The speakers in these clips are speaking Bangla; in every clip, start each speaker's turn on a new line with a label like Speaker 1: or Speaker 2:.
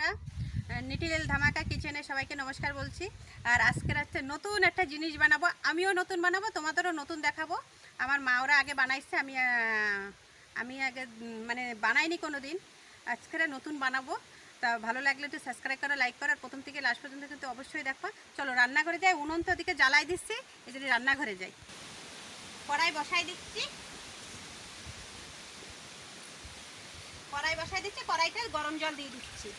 Speaker 1: বন্ধুরা, নিটিল ধামাকা কিচেনে সবাইকে নমস্কার বলছি। আর আজকের হচ্ছে নতুন একটা জিনিস বানাবো, আমিও নতুন বানাবো, তোমাদেরও নতুন দেখাবো। আমার মা ওরা আগে বানাইছে, আমি আগে মানে বানাইনি কোনো দিন। আজকের নতুন বানাবো। তা ভালো লাগলে একটু সাবস্ক্রাইব করো, লাইক করো, আর প্রথম থেকে লাস্ট পর্যন্ত কিন্তু অবশ্যই দেখো। চলো রান্নাঘরে যাই, উনুন তো ওদিকে জ্বালাই দিচ্ছি, এই জন্য রান্নাঘরে যাই। কড়াই বসাই দিচ্ছি, কড়াইটা গরম জল দিয়ে দিচ্ছি।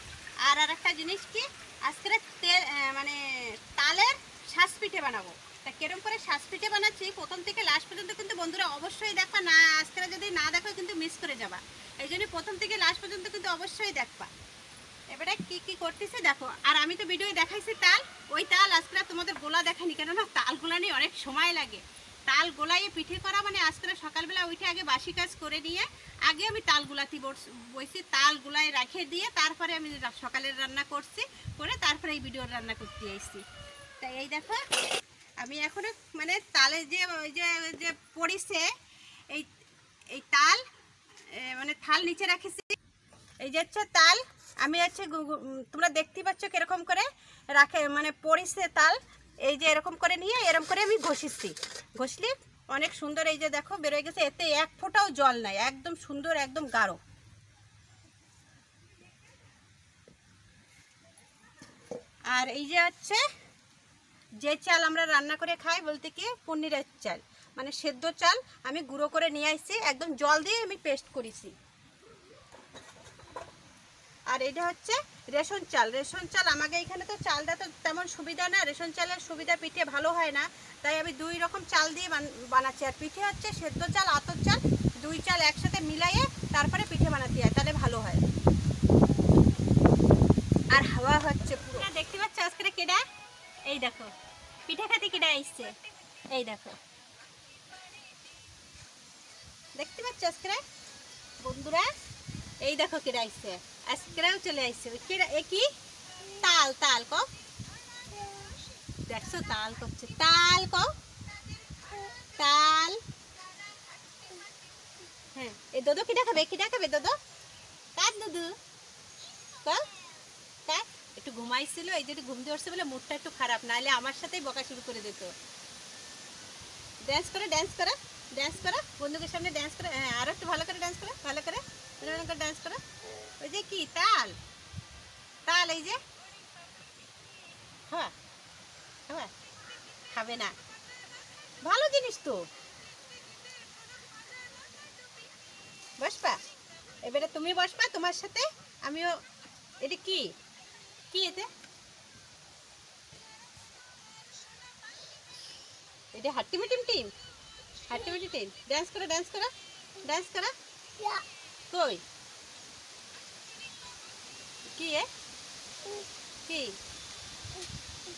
Speaker 1: আর একটা জিনিস কি, আজকে তেল মানে তালের শ্বাস পিঠে বানাবো। তা কিরম করে শ্বাস পিঠে বানাচ্ছি প্রথম থেকে লাস্ট পর্যন্ত কিন্তু বন্ধুরা অবশ্যই দেখবা, না আজকে যদি না দেখো কিন্তু মিস করে যাবা। এই জন্য প্রথম থেকে লাস্ট পর্যন্ত কিন্তু অবশ্যই দেখবা। এবারে কি কি করতেছে দেখো। আর আমি তো ভিডিও দেখাইছি তাল, ওই তাল আজকে তোমাদের গোলা দেখানি, কেননা তাল গোলা নিয়ে অনেক সময় লাগে। তাল গোলাইয়ে পিঠে করা মানে আজকে সকালবেলা উঠে আগে বাসি কাজ করে নিয়ে আগে আমি তাল গুলাতে বসি, তাল গুলাই রেখে দিয়ে তারপরে আমি সকালের রান্না করছি, করে তারপরে এই ভিডিওর রান্না করতে আসছি। তাই এই দেখো আমি এখন মানে তালে যে ওই যে পড়িছে এই এই তাল মানে থাল নিচে রাখেছি। এই যে হচ্ছে তাল, আমি হচ্ছে তোমরা দেখতে পাচ্ছ কিরকম করে রাখে মানে পড়িছে তাল। এই যে এরকম করে নিয়ে এরকম করে আমি ঘষিছি, ঘষলি অনেক সুন্দর এই যে দেখো বেরোয় গেছে, এতে এক ফোঁটাও জল নাই, একদম সুন্দর, একদম গাঢ়। আর এই যে হচ্ছে যে চাল আমরা রান্না করে খাই বলতে কি পনিরের চাল, মানে সেদ্ধ চাল আমি গুঁড়ো করে নিয়ে আসছি, একদম জল দিয়ে আমি পেস্ট করেছি। আর এটা হচ্ছে রেশন চাল। রেশন চাল আমাকে এখানে তো চালটা তো তেমন সুবিধা না, রেশন চালের সুবিধা পিঠে ভালো হয় না, তাই আমি দুই রকম চাল দিয়ে বানাচ্ছি। আর পিঠে হচ্ছে সেদ্ধ চাল, আতর চাল, দুই চাল একসাথে মিলাইয়ে তারপরে পিঠে বানাতে হয়, তাহলে ভালো হয়। আর হাওয়া হচ্ছে পুরো, দেখতে পাচ্ছ আজকে কেডা, এই দেখো পিঠে খাতে কেডা আসছে, এই দেখো দেখতে পাচ্ছ আজকে বন্ধুরা, এই দেখো কেডা আসছে, আজকেও চলে আসছে। কেডা এ কি তাল, তাল কো দেখছো, তাল করছে, তাল কো তাল। হ্যাঁ এই দোদো কি দেখাবে, কি দেখাবে দোদো, কার দুদু কার, একটু ঘুমাইছিল, এই যদি ঘুম দিয়ে উঠছে বলে মুডটা একটু খারাপ, নাহলে আমার সাথেই বকা শুরু করে দিত। ড্যান্স করে, ড্যান্স করে, ড্যান্স করো বন্ধুদের সামনে, ড্যান্স করে। হ্যাঁ আরো একটু ভালো করে ড্যান্স করে, ভালো করে ড্যান্স করো। ওই যে কি তাল, তাল এই যে হ্যাঁ হ্যাঁ খাবে না, ভালো জিনিস তো। বসবা এবারে, তুমি বসবা তোমার সাথে আমিও। এটা কি কি এতে, এটা হাট্টিমিটিম টিম, হাট্টিমিটি টিম। ড্যান্স করো, ড্যান্স করো, ড্যান্স করো। কই কি এ কি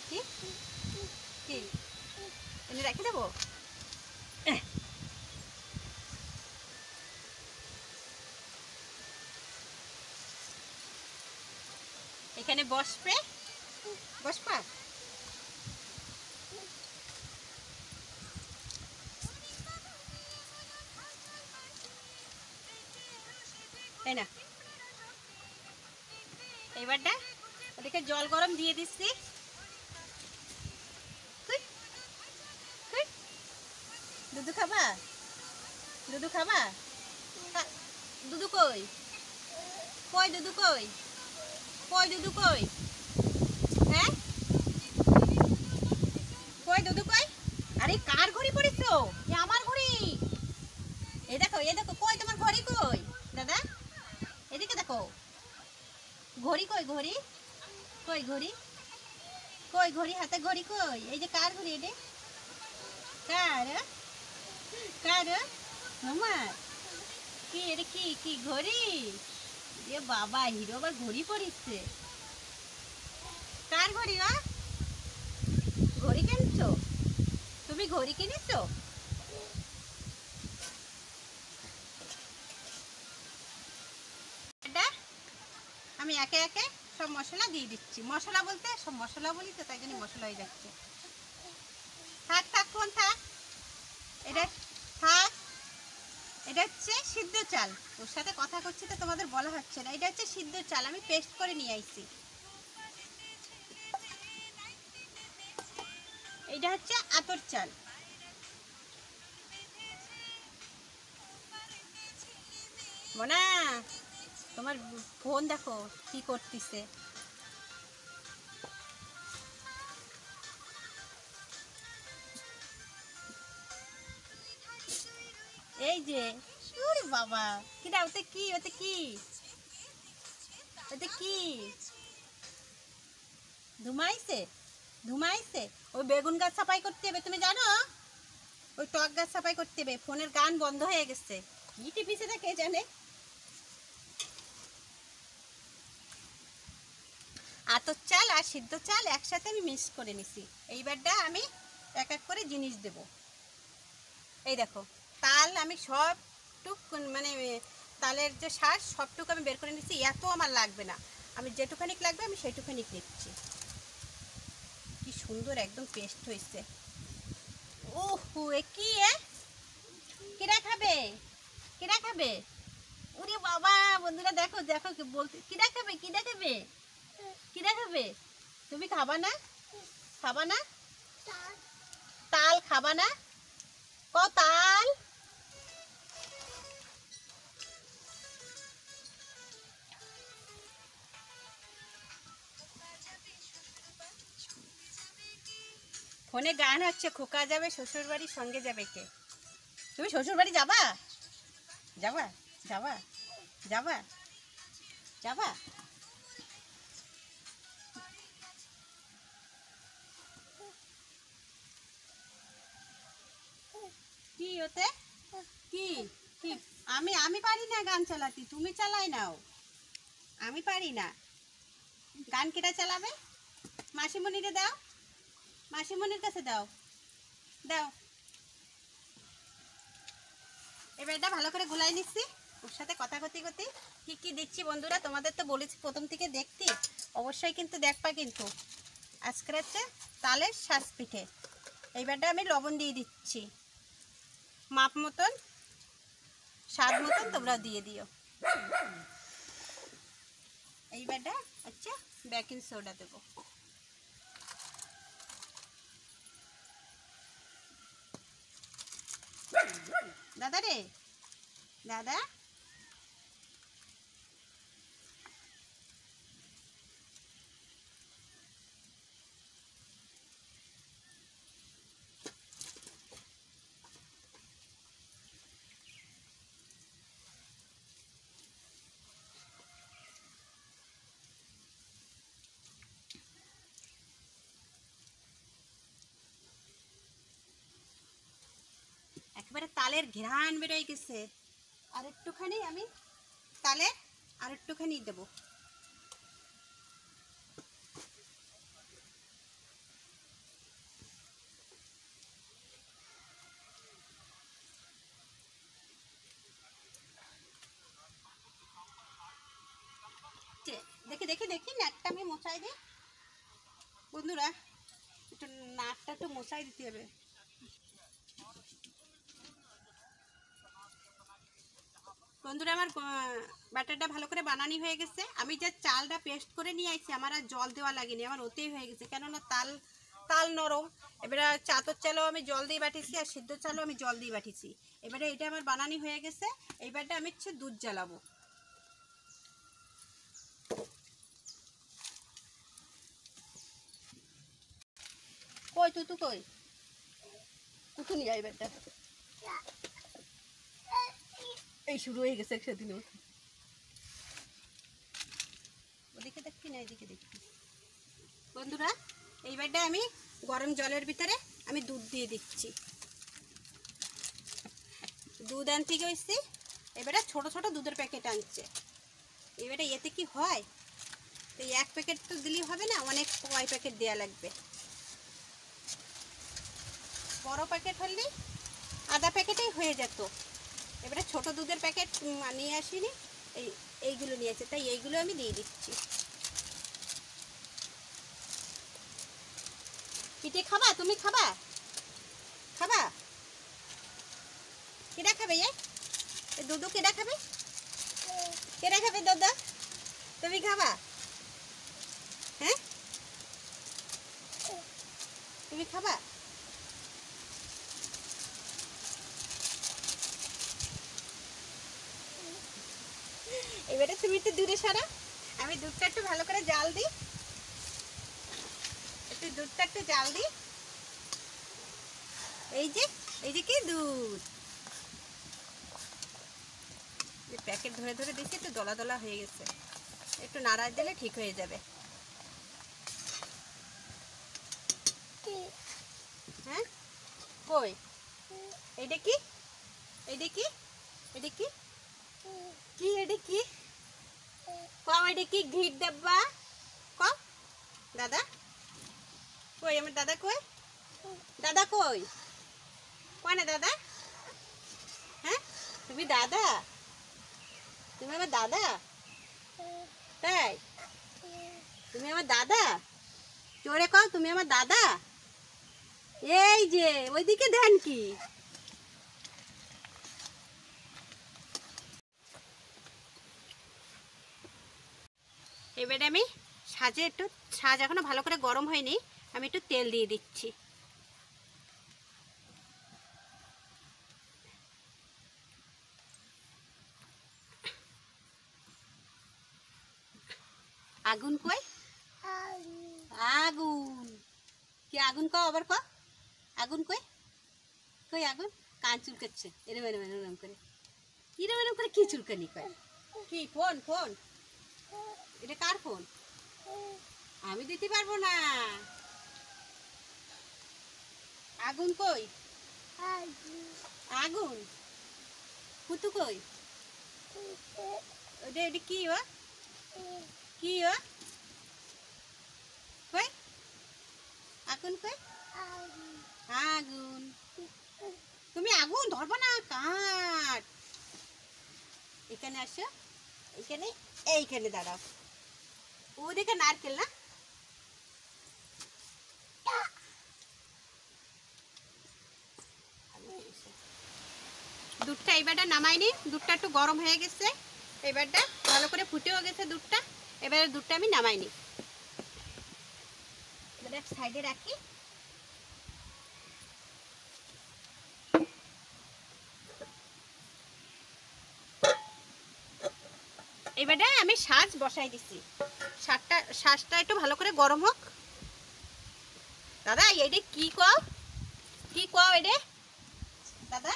Speaker 1: কি কি এনে রেখে দেবো। এখানে বসবে, বসবা তাই না। এইবারটা ওদিকে জল গরম দিয়ে দিচ্ছি। দুধু খাবা, দুধু খাবা, দুধু কই, কই দুধু কই, কই দুধু কই, হ্যাঁ কই দুধু কই। আরে কার ঘড়ি পড়েছো, আমার ঘড়ি। এই দেখো, এই দেখো, কই তোমার ঘড়ি কই দাদা, এদিকে দেখো ঘড়ি কই, ঘড়ি কই, ঘড়ি কই, ঘড়ি হাতে ঘড়ি কই, এই যে কার ঘড়ি, এটা কার, কার মামা, কি এটা কি কি ঘড়ি, এ বাবা হিরো আবার ঘড়ি পরিচ্ছে, কার ঘড়ি, ঘড়ি কিনছো তুমি, ঘড়ি কিনেছো। আমি একে একে সব মশলা দিয়ে দিচ্ছি, মশলা বলতে সব মশলা বলি তো তাই জন্য মশলা হয়ে যাচ্ছে। থাক থাক ফোন থাক, এটা থাক, এটা হচ্ছে সিদ্ধ চাল, ওর সাথে কথা করছি তো তোমাদের বলা হচ্ছে না। এটা হচ্ছে সিদ্ধ চাল, আমি পেস্ট করে নিয়ে আইছি। এইটা হচ্ছে আতর চাল। মোনা, তোমার ফোন দেখো কি করতেছে। এই যে ওরে বাবা, কিরা ওতে কি, ওতে কি, ওতে কি ধুমাইছে, ধুমাইছে। ওই বেগুন গাছ সাফাই করতে হবে, তুমি জানো? ওই টক গাছ সাফাই করতে হবে। ফোনের গান বন্ধ হয়ে গেছে, কি টিপিছে কে জানে। আতর চাল আর সিদ্ধ চাল একসাথে আমি মিক্স করে নিছি। এইবারটা আমি এক এক করে জিনিস দেব। এই দেখো, তাল আমি সবটুক মানে তালের যে শাঁস সবটুকু আমি বের করে নিচ্ছি। এত আমার লাগবে না, আমি যেটুখানিক লাগবে আমি সেইটুখানিক নিচ্ছি। কি সুন্দর একদম পেস্ট হয়েছে। ওহো, এ কি, কিরা খাবে, কিরা খাবে? ওরে বাবা, বন্ধুরা দেখো দেখো বলতে, কিরা খাবে, কিরা খাবে, কিরা খাবে? তুমি খাবা না? খাবা না? তাল খাবা না? ক তাল। ফোনে গান হচ্ছে, খোকা যাবে শ্বশুর বাড়ির সঙ্গে যাবে কে? তুমি শ্বশুর বাড়ি যাবা? যাবা, যাবা, যাবা, যাবা? কি ওতে কি, কি? আমি আমি পারি না গান চালাতে, তুমি চালাই নাও। আমি পারি না গান, কেটা চালাবে? মাসিমণিরে দাও, মাসিমণির কাছে দাও, দাও। এবার এটা ভালো করে গুলাই নিচ্ছি। ওর সাথে কথা করতে করতে কী কী দিচ্ছি বন্ধুরা তোমাদের তো বলেছি প্রথম থেকে দেখতে, অবশ্যই কিন্তু দেখবা। কিন্তু আজকের হচ্ছে তালের শ্বাস পিঠে। এইবারটা আমি লবণ দিয়ে দিচ্ছি মাপ মতন, স্বাদ মতন তোমরা দিয়ে দিও। এইবারটা হচ্ছে বেকিং সোডা দেবো। দাদা রে, দাদা, একেবারে তালের ঘ্রাণ বেরোয় গেছে। আর একটুখানি আমি তালে আর একটুখানি দেবো। দেখি দেখি দেখি, নাকটা আমি মোছাই দিই বন্ধুরা, একটু নাকটা একটু মোছাই দিতে হবে। বন্ধুরা আমার ব্যাটারটা ভালো করে বানানি হয়ে গেছে। আমি যে চালটা পেস্ট করে নিয়ে আসছি, আমার আর জল দেওয়া লাগেনি, আমার ওতেই হয়ে গেছে। কেননা তাল তাল নরম। এবারে চাতর চালও আমি জল দিয়ে বাটিছি, আর সিদ্ধ চালও আমি জল দিয়ে বাটিছি। এবারে এটা আমার বানানি হয়ে গেছে। এইবারটা আমি হচ্ছে দুধ জ্বালাবো। কই তুতু, কই তুতু নিয়ে এইবারটা, এই শুরু হয়ে গেছে একসাথে। ওদিকে দেখছি না, এদিকে দেখছি বন্ধুরা। এইবারটা আমি গরম জলের ভিতরে আমি দুধ দিয়ে দিচ্ছি। দুধ আনতে গেছি, এবারে ছোট ছোট দুধের প্যাকেট আনছে। এবারে এতে কি হয়, তো এক প্যাকেট তো দিলেই হবে না, অনেক কয় প্যাকেট দেওয়া লাগবে। বড় প্যাকেট হলেই আধা প্যাকেটেই হয়ে যেত। এবারে ছোট দুধের প্যাকেট নিয়ে আসিনি, এইগুলো নিয়েছে, তাই এইগুলো আমি দিয়ে দিচ্ছি। পিঠে খাবা? তুমি খাবা? খাবা? কিরা খাবে? দুধু কেডা খাবে? কেডা খাবে দাদা? তুমি খাবা? হ্যাঁ, তুমি খাবা? এবারে তুমি একটু দূরে সরো, আমি দুধটা একটু ভালো করে জাল দিই, একটু দুধটা একটু জাল দিই। এই যে কি দুধ, প্যাকেট ধরে ধরে দিচ্ছি, একটু দলা দলা হয়ে গেছে, একটু নাড়া দিলে ঠিক হয়ে যাবে। হ্যাঁ, কই এইটা কি? এইটা কি? এটা কি? কি এটা কি? কও এটা কি? ঘির ডাব্বা কও। দাদা কই? আমার দাদা কই? দাদা কই? কয় না দাদা? হ্যাঁ, তুমি দাদা? তুমি আমার দাদা? তাই তুমি আমার দাদা? জোরে কও, তুমি আমার দাদা? এই যে ওইদিকে দেন কি? এবারে আমি সাজ এখনো ভালো করে গরম হয়নি, আমি একটু তেল দিয়ে দিচ্ছি। আগুন কই? আগুন কি? আগুন কও আবার কও, আগুন কই? কই আগুন? কান চুলকাচ্ছে এরম এরম এরম করে, এরম এরম করে কি চুলকানি কয়? কি ফোন? ফোন এটা কার ফোন? আমি দিতে পারবো না। আগুন কই? আগুন কুতু কই? ওটা এটা কি? ও কি? ও কই? আগুন কই? আগুন তুমি আগুন ধরবা না, কাঠ। এখানে আসো, এখানে, এইখানে দাঁড়াও। ও দেখে নারকেল না? দুধটা এইবারটা নামাইনি, দুধটা একটু গরম হয়ে গেছে, এইবারটা ভালো করে ফুটেও গেছে দুধটা। এবারে দুধটা আমি নামাইনি, এবারে সাইডে রাখি। এবারে আমি সাজ বসাই দিছি, সাজটা একটু ভালো করে গরম হোক। দাদা এইটা কি কও? কি কও এটা? দাদা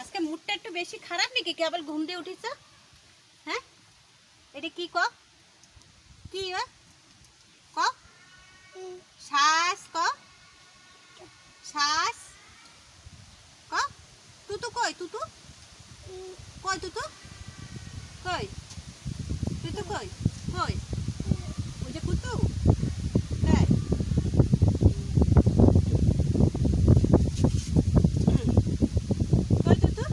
Speaker 1: আজকে মুডটা একটু বেশি খারাপ নাকি? কেবল ঘুম দিয়ে উঠিস? হ্যাঁ, এটা কি কও? কি কও? শ্বাস কও, শ্বাস কও। তুতু কই? তুতু কই? তুতু কই? তুতু কই? কই? ওই যে কুতু, তাই কই তুতু?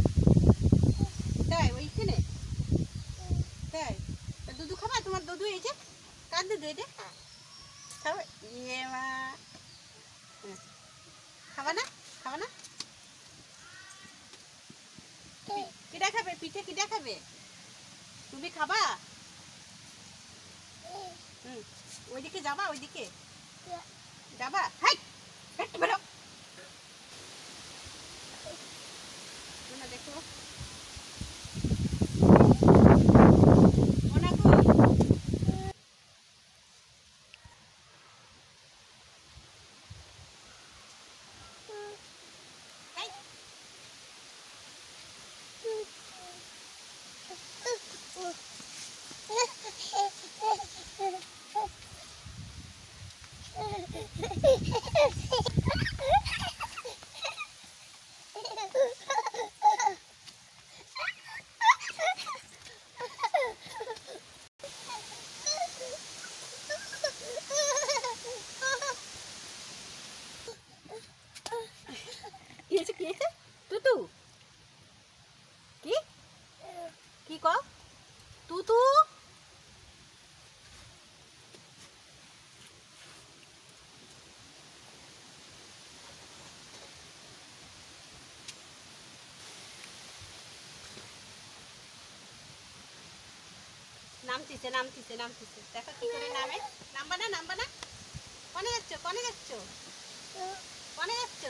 Speaker 1: তাই ওইখানে, তাই দুধু খাবা? তোমার দুধু এই যে, কার দুধু এটা? খাবে? ইয়ে মা, খাবা না? খাবা না? কিটা খাবে? পিঠে কিটা খাবে? তুমি খাবা? ওইদিকে যাবা? ওইদিকে যাবা? হাই বেরো না, দেখো নামতিছে নামতিছে নামতিছে, দেখো কি করে নামে। নামবা না নামবা না, কনে যাচ্ছ কনে যাচ্ছ কনে যাচ্ছ?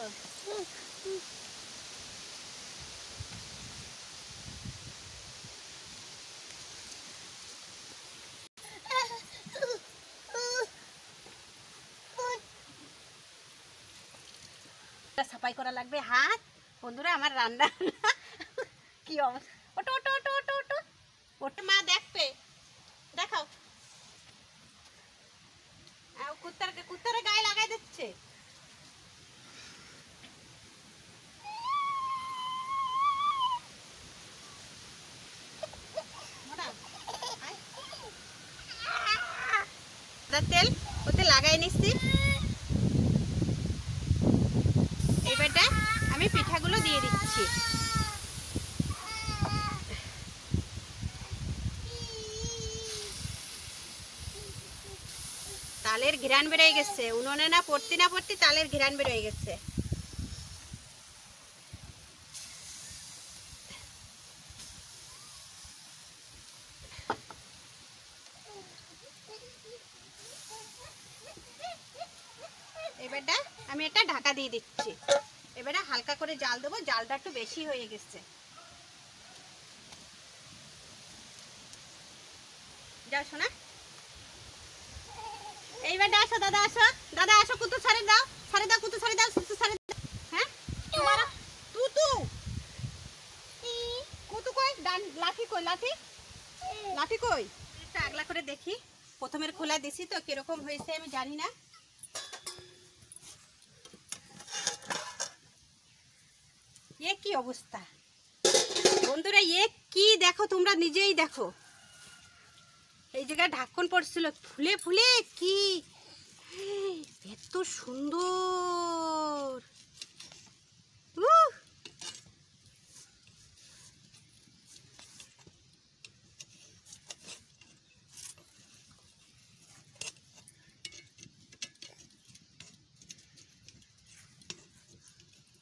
Speaker 1: সাফাই করা লাগবে হাত। বন্ধুরা আমার রান্না কি অবস্থা। ওটো ওটো ওটো ওটো ওটো ওটো মা দেখবে, দেখাও। কুত্তারে গায়ে লাগাই দিচ্ছে। তেল ওতে লাগাই নিচ্ছি। এবারটা আমি পিঠাগুলো দিয়ে দিচ্ছি। তালের ঘ্রাণ বেরিয়ে গেছে, উনুনে না পড়তি না পড়তি তালের ঘ্রাণ বেরিয়ে গেছে। এবারটা আমি এটা ঢাকা দিয়ে দিচ্ছি। এবারে হালকা করে জাল দেবো, জালটা একটু বেশি হয়ে গেছে। যাও শোনা, এইবারটা আসো দাদা, আসো দাদা আসো, কুতু ছাড়ে দাও, ছাড়ে দাও, কুতু ছাড়ে দাও, কুতু ছাড়ে দাও। হ্যাঁ তোমার তুতু কুতু কই, লাঠি কই, লাঠি লাঠি কই? একটু আগলা করে দেখি, প্রথমের খোলা দিছি তো কিরকম হয়েছে আমি জানি না। এ কি অবস্থা বন্ধুরা, এ কি দেখো, তোমরা নিজেই দেখো। এই জায়গায় ঢাকন পড়ছিল, ফুলে ফুলে কি এত সুন্দর।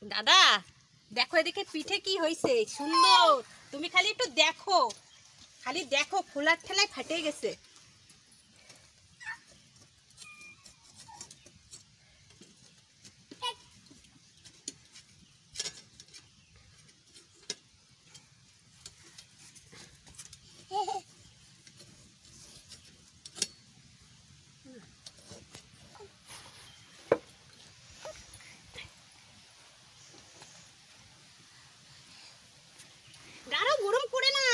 Speaker 1: দাদা দেখো এদিকে পিঠে কি হয়েছে সুন্দর, তুমি খালি একটু দেখো, খালি দেখো, খোলার ঠেলায় ফাটে গেছে। গাঢ় গরম করে না,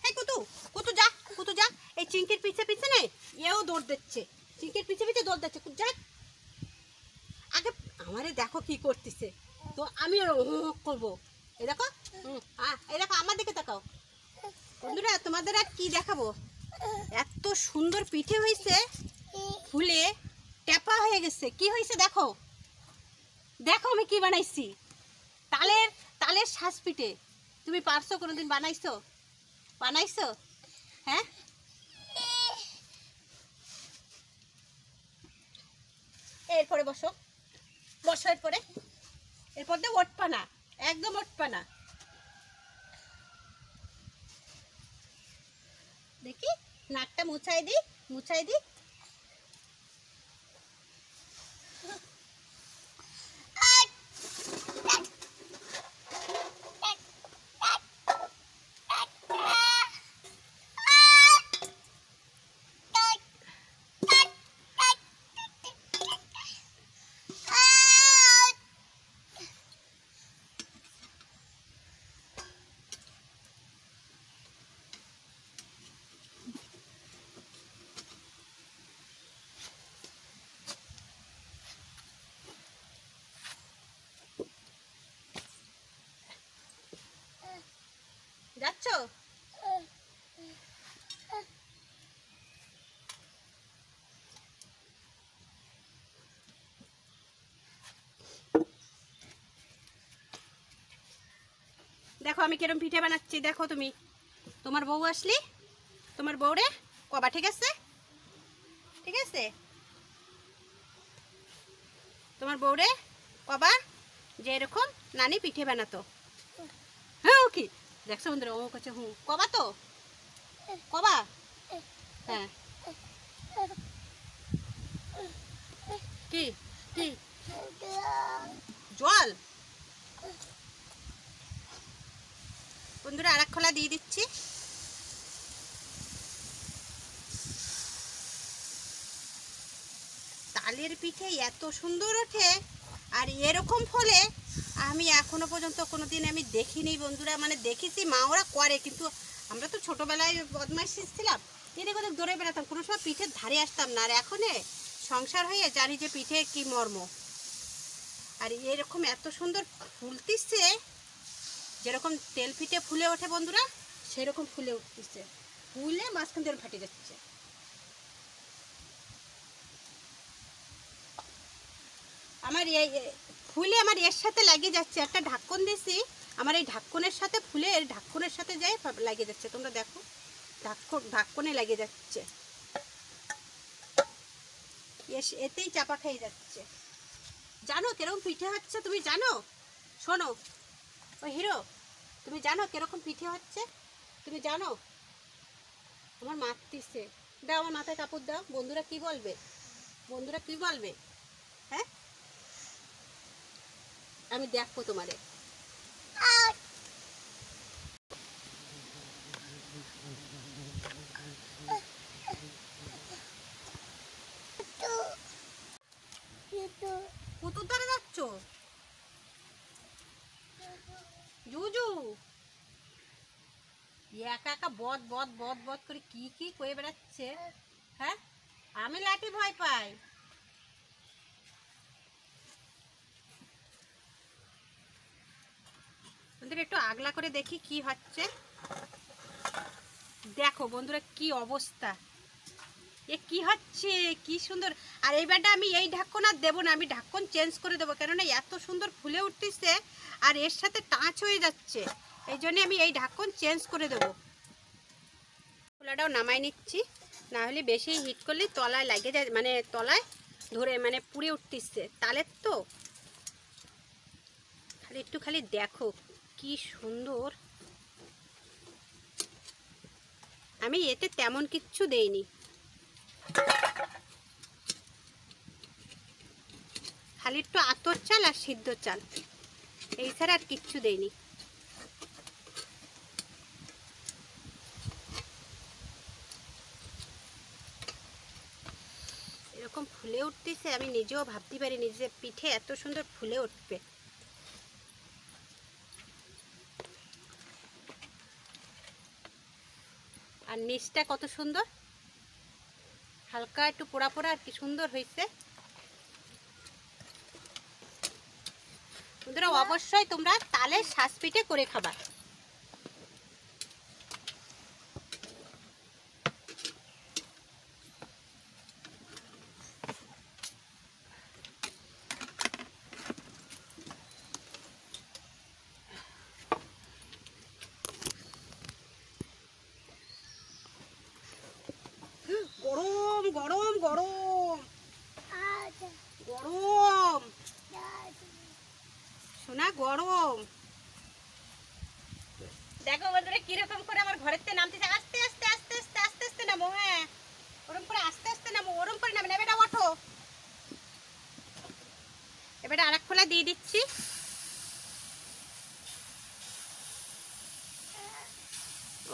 Speaker 1: এই কুতু কুতু যা, কুতু যা, এই চিংকির পিছে পিছে নে, এও দৌড় দিচ্ছে, চিংকির পিছে পিছে দৌড় দিচ্ছে, যা আগে। আমারে দেখো কি করতেছে, তো আমি করবো। এই দেখো, এই দেখো আমার দিকে তাকাও। বন্ধুরা তোমাদের আর কি দেখাবো, এত সুন্দর পিঠে হয়েছে, ফুলে টেপা হয়ে গেছে। কি হয়েছে দেখো, দেখো আমি কি বানাইছি, তালের তালের শ্বাস পিঠে। তুমি পারছো কোনোদিন, বানাইছো বানাইছো? হ্যাঁ এরপরে বসো, বসো, এরপর দিয়ে ওঠপা না, একদম ওঠপা না। দেখি নাকটা মুছাই দি, মুছাই দি। যাচ্ছ? দেখো আমি কিরম পিঠে বানাচ্ছি, দেখো তুমি। তোমার বউ আসলি, তোমার বউরে কবা, ঠিক আছে ঠিক আছে, তোমার বউরে কবা যে এরকম নানি পিঠে বানাতো। হ্যাঁ কি দেখছো বন্ধুরা, ও করছে হুঁ। কবা তো কবা? হ্যাঁ কি কি জল? বন্ধুরা আর এক খোলা দিয়ে দিচ্ছি। তালের পিঠে এত সুন্দর ওঠে আর এরকম ফলে আমি এখনো পর্যন্ত কোনোদিন আমি দেখিনি বন্ধুরা। মানে দেখেছি মা ওরা করে, কিন্তু আমরা তো ছোটোবেলায় বদমাইশি ছিলাম, এদিক ওদিক দৌড়ে বেড়াতাম, কোনো সময় পিঠের ধারে আসতাম না। আর এখন সংসার হয়ে জানি যে পিঠে কি মর্ম। আর এরকম এত সুন্দর ফুলতিছে, যেরকম তেল পিঠে ফুলে ওঠে বন্ধুরা সেরকম ফুলে উঠতেছে, ফুলে মাঝখান দিয়ে ফাটে যাচ্ছে। আমার এই ফুলে আমার এর সাথে লাগিয়ে যাচ্ছে, একটা ঢাকন দিয়েছি, আমার এই ঢাকনের সাথে ফুলে এর ঢাকনের সাথে যাই লাগিয়ে যাচ্ছে। তোমরা দেখো ঢাকনে লাগিয়ে যাচ্ছে, এতেই চাপা খেয়ে যাচ্ছে। জানো কিরকম পিঠে হচ্ছে? তুমি জানো? শোনো ও হিরো, তুমি জানো কিরকম পিঠে হচ্ছে? তুমি জানো? আমার মারতিছে, দাও আমার মাথায় কাপড় দাও। বন্ধুরা কি বলবে? বন্ধুরা কি বলবে? হ্যাঁ আমি দেখবো তোমারে। পুতুর দ্বারা যাচ্ছ জুজু? একা একা বদ বদ বদ বদ করে কি কি করে বেড়াচ্ছে। হ্যাঁ আমি লাঠি ভয় পাই। বন্ধুরা একটু আগলা করে দেখি কি হচ্ছে। দেখো বন্ধুরা কি অবস্থা, এ কি হচ্ছে, কি সুন্দর। আর এইবারটা আমি এই ঢাকন আর দেবো না, আমি ঢাকন চেঞ্জ করে দেবো, কেননা এত সুন্দর ফুলে উঠতেছে আর এর সাথে টাচ হয়ে যাচ্ছে, এই জন্য আমি এই ঢাকন চেঞ্জ করে দেবো। খোলাটাও নামাই নিচ্ছি, না হলে বেশি হিট করলে তলায় লাগে যায়, মানে তলায় ধরে মানে পুড়ে উঠতেছে তালের তো। খালি একটু খালি দেখো কি সুন্দর। আমি এতে তেমন কিচ্ছু দেইনি, খালি একটু আতর চাল আর সিদ্ধ চাল, এই ছাড়া আর কিচ্ছু দেইনি। এরকম ফুলে উঠতেছে আমি নিজেও ভাবতে পারিনি যে পিঠে এত সুন্দর ফুলে উঠবে। আর নিচটা কত সুন্দর, হালকা একটু পোড়া পোড়া আর কি সুন্দর হয়েছে। বন্ধুরা অবশ্যই তোমরা তালের শাঁস পিঠে করে খাবা। গরম গরম গরম গরম সোনা গরম। দেখো বন্ধুরা কিরকম করে আমার ঘরের থেকে নামতেছে, আস্তে আস্তে আস্তে আস্তে আস্তে আস্তে নামো। হ্যাঁ ওরম করে আস্তে আস্তে নামো, ওরম করে নামে না, বেটা ওঠো। এবারে আরেক খোলা দিয়ে দিচ্ছি।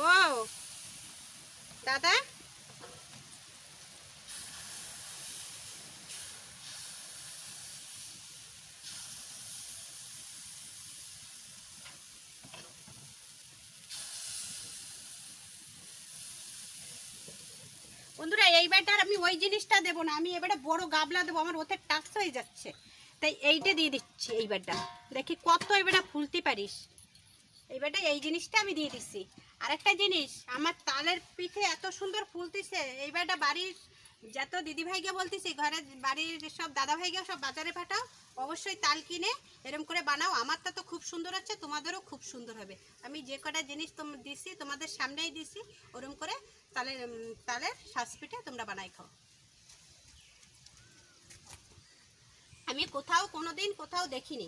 Speaker 1: ও দাদা বন্ধুরা এইবারটা আমি ওই জিনিসটা দেবো না, আমি এবারে বড় গাবলা দেবো, আমার ওতে টাচ হয়ে যাচ্ছে, তাই এইটা দিয়ে দিচ্ছি। এইবারটা দেখি কত এবারটা ফুলতে পারিস। এইবারটা এই জিনিসটা আমি দিয়ে দিচ্ছি। আরেকটা জিনিস, আমার তালের পিঠে এত সুন্দর ফুলতেছে, এইবারটা বাড়ির যত দিদিভাইকে বলতেছি, ঘরে বাড়ির সব দাদাভাইকে সব বাজারে পাঠাও, অবশ্যই তাল কিনে এরম করে বানাও। আমারটা তো খুব সুন্দর হচ্ছে, তোমাদেরও খুব সুন্দর হবে। আমি যে কটা জিনিস দিছি তোমাদের সামনেই দিছি, ওরম করে তালের শাঁস পিঠে তোমরা বানাই খাও। আমি কোথাও কোনোদিন কোথাও দেখিনি।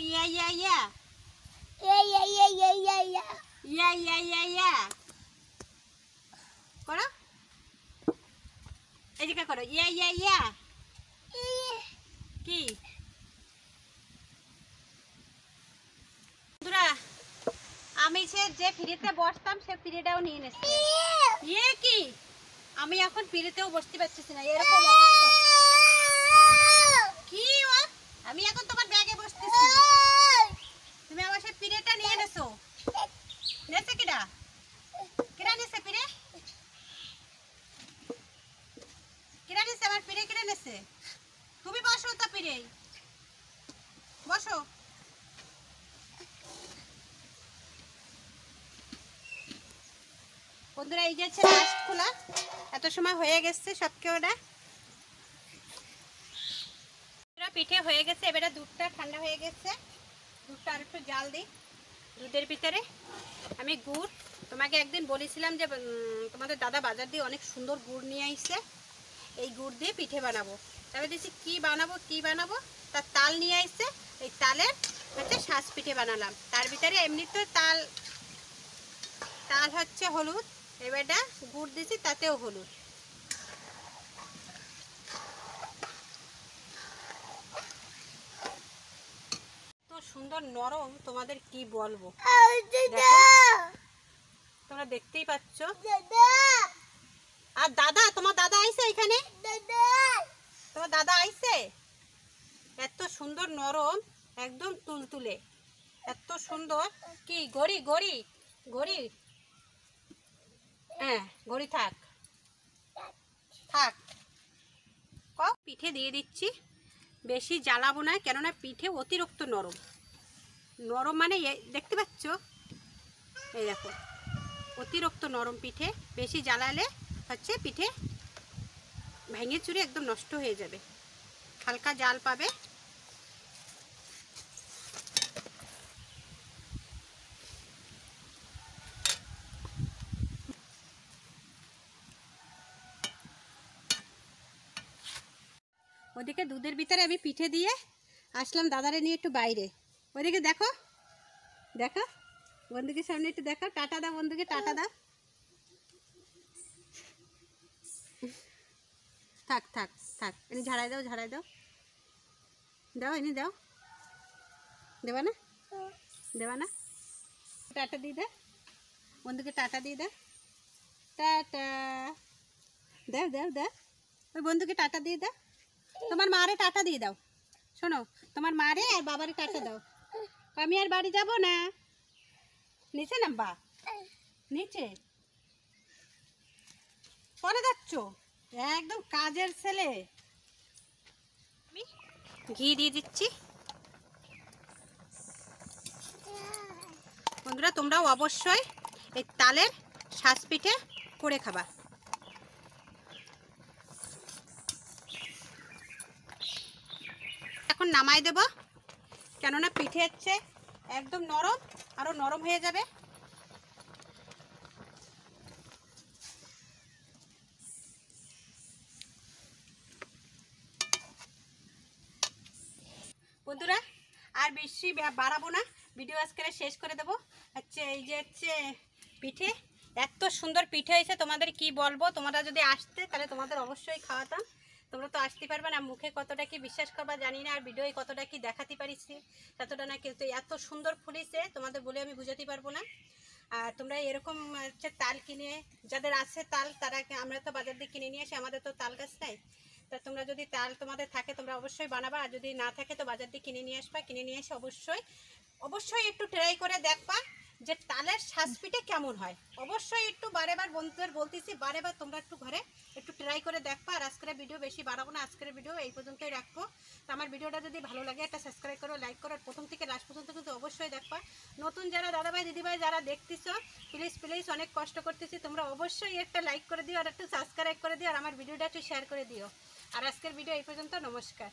Speaker 1: ইয়া ইয়া ইয়া ইয়া ইয়া ইয়া ইয়া করো, এদিকে করো, ইয়া ইয়া ইয়া। কি বন্ধুরা, আমি যে ফ্রিতে বসতাম সে ফ্রিটাও নিয়ে নিচ্ছে। ইয়ে কি, আমি এখন ফ্রিতেও বসতে পারছি না, এরকম অবস্থা। কি আমি এখন তোমার ব্যাগে বসতেছি, তুমি আমার সে ফ্রিটা নিয়ে নেছো। নেছে কিডা, কিরা নেছে ফ্রি, কিরা নেছে আমার ফ্রি, কিরা নেছে? তুমি বসো তো ফ্রি, বসো। বন্ধুরা এই যাচ্ছে লাস্ট খোলা, এত সময় হয়ে গেছে সবকে ওটা পিঠে হয়ে গেছে। এবারে দুধটা ঠান্ডা হয়ে গেছে, দুধটা আর একটু জাল দিই। দুধের ভিতরে আমি গুড়, তোমাকে একদিন বলেছিলাম যে তোমাদের দাদা বাজার দিয়ে অনেক সুন্দর গুড় নিয়ে আসছে, এই গুড় দিয়ে পিঠে বানাবো। তারপরে দেখছি কি বানাবো, তার তাল নিয়ে আসছে, এই তালের হচ্ছে শ্বাস পিঠে বানালাম। তার ভিতরে এমনি তো তাল হচ্ছে হলুদ, এবারটা গুড় দিয়েছি তাতেও হলুদ। তো সুন্দর নরম, তোমাদের কি বলবো, তোমরা দেখতেই পাচ্ছ। আর দাদা, তোমার দাদা আইছে এখানে, তোমার দাদা আইছে। এত সুন্দর নরম, একদম তুলতুলে, এত সুন্দর। কি ঘড়ি ঘড়ি ঘড়ি, হ্যাঁ ঘড়ি থাক থাক। পিঠে দিয়ে দিচ্ছি, বেশি জ্বালাবো না, কেননা পিঠে অতিরিক্ত নরম। নরম মানে দেখতে পাচ্ছ, এই দেখো অতিরিক্ত নরম পিঠে, বেশি জ্বালালে হচ্ছে পিঠে ভেঙে চুরে একদম নষ্ট হয়ে যাবে। হালকা জাল পাবে। ওদিকে দুধের ভিতরে আমি পিঠে দিয়ে আসলাম দাদারে নিয়ে একটু বাইরে। ওদিকে দেখো দেখো, বন্ধুকে সামনে একটু দেখো, টাটা দাও বন্ধুকে, টাটা দাও। থাক থাক থাক, এনে ঝাড়াই দাও, ঝাড়াই দাও, দাও এনে দাও, দেবা না, দেবা না, টাটা দিয়ে দাও বন্ধুকে, টাটা দিয়ে দাও, টাটা দাও দাও দাও, ওই বন্ধুকে টাটা দিয়ে দাও। তোমার মারে টাটা দিয়ে দাও, শোনো তোমার মারে আর বাবারে টাটা দাও। আমি আর বাড়ি যাব না, নিচে নামবা, নিচে পরে যাচ্ছ, একদম কাজের ছেলে। আমি ঘি দিয়ে দিচ্ছি। বন্ধুরা তোমরাও অবশ্যই এই তালের শ্বাস পিঠে করে খাবা। এখন নামাই দেব, কেননা পিঠে হচ্ছে একদম নরম, আরো নরম হয়ে যাবে। বন্ধুরা আর বেশি বাড়াবো না, ভিডিও আজকে শেষ করে দেবো। হচ্ছে এই যে হচ্ছে পিঠে, এত সুন্দর পিঠে হয়েছে, তোমাদের কি বলবো। তোমরা যদি আসতে তাহলে তোমাদের অবশ্যই খাওয়াতাম, তোমরা তো আসতে পারবে না। মুখে কতটা কি বিশ্বাস করবা জানি না, আর ভিডিওয় কতটা কি দেখাতে পারিছি ততটা না, কিন্তু এত সুন্দর ফুলিছে তোমাদের বলে আমি বুঝাতে পারবো না। আর তোমরা এরকম হচ্ছে তাল কিনে, যাদের আছে তাল তারা, আমরা তো বাজার দিয়ে কিনে নিয়ে আসি, আমাদের তো তাল গাছ নাই। তা তোমরা যদি তাল তোমাদের থাকে তোমরা অবশ্যই বানাবা, আর যদি না থাকে তো বাজার দিয়ে কিনে নিয়ে আসবা। কিনে নিয়ে এসে অবশ্যই একটু ট্রাই করে দেখবা যে তালের শ্বাস পিঠে কেমন হয়। অবশ্যই একটু বারেবার বন্ধুদের বলতেছি, বারেবার তোমরা একটু ঘরে একটু ট্রাই করে দেখবা। আর আজকের ভিডিও বেশি বাড়াবো না, আজকের ভিডিও এই পর্যন্তই রাখবো। তো আমার ভিডিওটা যদি ভালো লাগে একটা সাবস্ক্রাইব করো, লাইক করো, প্রথম থেকে লাস্ট পর্যন্ত কিন্তু অবশ্যই দেখবা। নতুন যারা দাদাভাই দিদিভাই যারা দেখতেছো, প্লিজ অনেক কষ্ট করতেছি, তোমরা অবশ্যই একটা লাইক করে দিও, আর একটু সাবস্ক্রাইব করে দিও, আর আমার ভিডিওটা একটু শেয়ার করে দিও। আর আজকের ভিডিও এই পর্যন্ত, নমস্কার।